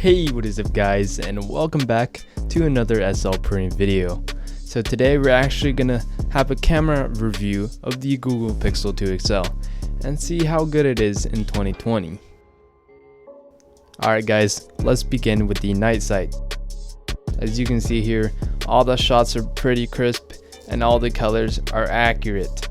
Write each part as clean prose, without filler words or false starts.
Hey, what is up guys, and welcome back to another SL Printing video. So today we're actually gonna have a camera review of the Google Pixel 2 XL and see how good it is in 2020. Alright guys, let's begin with the night sight. As you can see here, all the shots are pretty crisp and all the colors are accurate.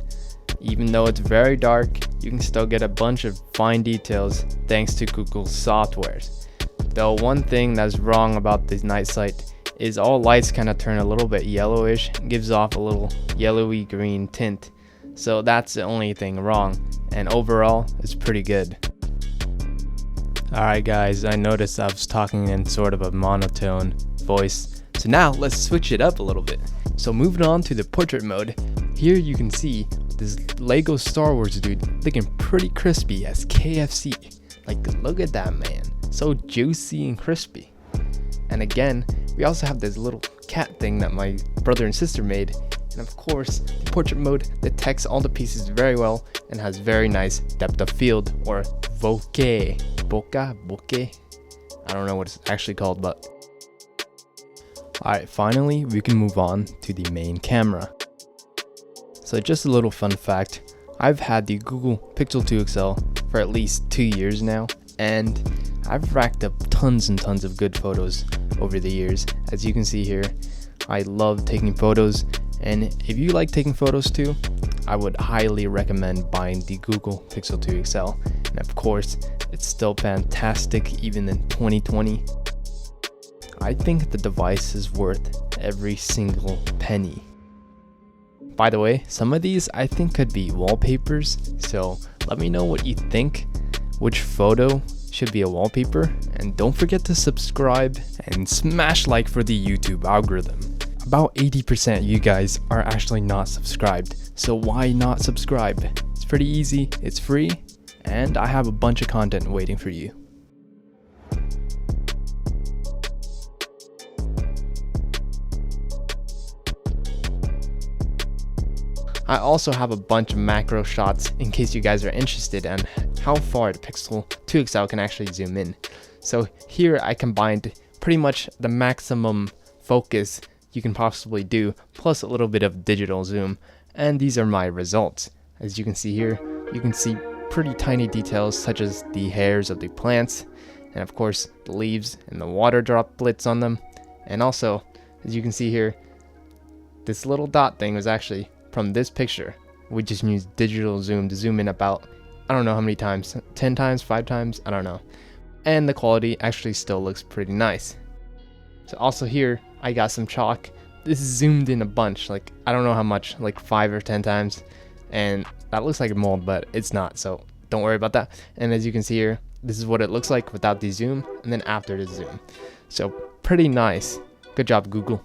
Even though it's very dark, you can still get a bunch of fine details thanks to Google's softwares. Though one thing that's wrong about the night sight is all lights kind of turn a little bit yellowish, gives off a little yellowy green tint. So that's the only thing wrong, and overall it's pretty good. Alright guys, I noticed I was talking in sort of a monotone voice, so now let's switch it up a little bit. So moving on to the portrait mode, here you can see this Lego Star Wars dude looking pretty crispy as KFC. Like, look at that man, so juicy and crispy. And again, we also have this little cat thing that my brother and sister made, and of course the portrait mode detects all the pieces very well and has very nice depth of field, or bokeh. I don't know what it's actually called, but alright, finally we can move on to the main camera. So just a little fun fact, I've had the Google Pixel 2 XL for at least 2 years now, and I've racked up tons and tons of good photos over the years. As you can see here, I love taking photos, and if you like taking photos too, I would highly recommend buying the Google Pixel 2 XL. And of course, it's still fantastic even in 2020. I think the device is worth every single penny. By the way, some of these I think could be wallpapers, so let me know what you think, which photo should be a wallpaper, and don't forget to subscribe and smash like for the YouTube algorithm. About 80% of you guys are actually not subscribed, so why not subscribe? It's pretty easy, it's free, and I have a bunch of content waiting for you. I also have a bunch of macro shots in case you guys are interested in how far the Pixel 2 XL can actually zoom in. So here I combined pretty much the maximum focus you can possibly do, plus a little bit of digital zoom, and these are my results. As you can see here, you can see pretty tiny details such as the hairs of the plants, and of course the leaves and the water droplets on them. And also, as you can see here, this little dot thing was actually from this picture. We just used digital zoom to zoom in about, I don't know how many times, 10 times, 5 times, I don't know. And the quality actually still looks pretty nice. So also here, I got some chalk. This is zoomed in a bunch, like I don't know how much, like 5 or 10 times. And that looks like a mold, but it's not, so don't worry about that. And as you can see here, this is what it looks like without the zoom, and then after the zoom. So pretty nice. Good job, Google.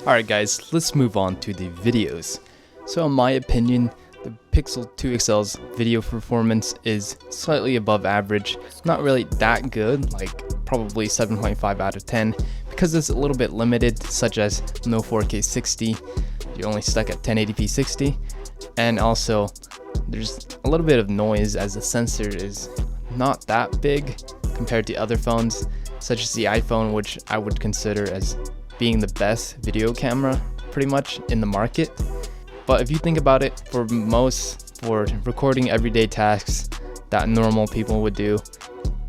Alright guys, let's move on to the videos. So in my opinion, the Pixel 2 XL's video performance is slightly above average. Not really that good, like probably 7.5 out of 10, because it's a little bit limited, such as no 4K 60, you're only stuck at 1080p 60, and also there's a little bit of noise as the sensor is not that big compared to other phones, such as the iPhone, which I would consider as being the best video camera pretty much in the market. But if you think about it, for recording everyday tasks that normal people would do,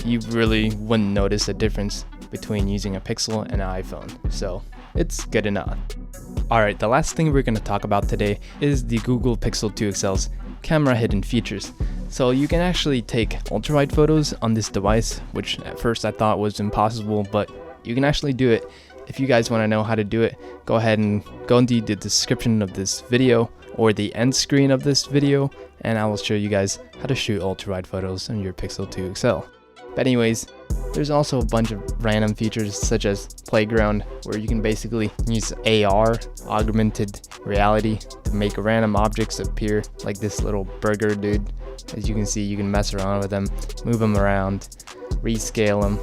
you really wouldn't notice a difference between using a Pixel and an iPhone. So it's good enough. Alright, the last thing we're going to talk about today is the Google Pixel 2 XL's camera hidden features. So you can actually take ultra-wide photos on this device, which at first I thought was impossible, but you can actually do it. If you guys want to know how to do it, go ahead and go into the description of this video or the end screen of this video, and I will show you guys how to shoot ultra-wide photos on your Pixel 2 XL. But anyways, there's also a bunch of random features such as Playground, where you can basically use AR, augmented reality, to make random objects appear, like this little burger dude. As you can see, you can mess around with them, move them around, rescale them,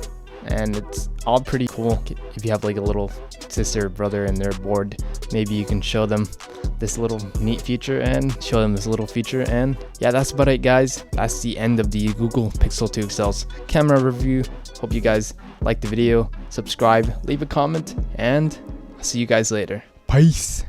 and it's all pretty cool if you have like a little sister or brother and they're bored maybe you can show them this little neat feature and show them this little feature. And yeah, that's about it, guys. That's the end of the Google Pixel 2 XL's camera review. Hope you guys liked the video. Subscribe, leave a comment, and I'll see you guys later. Peace.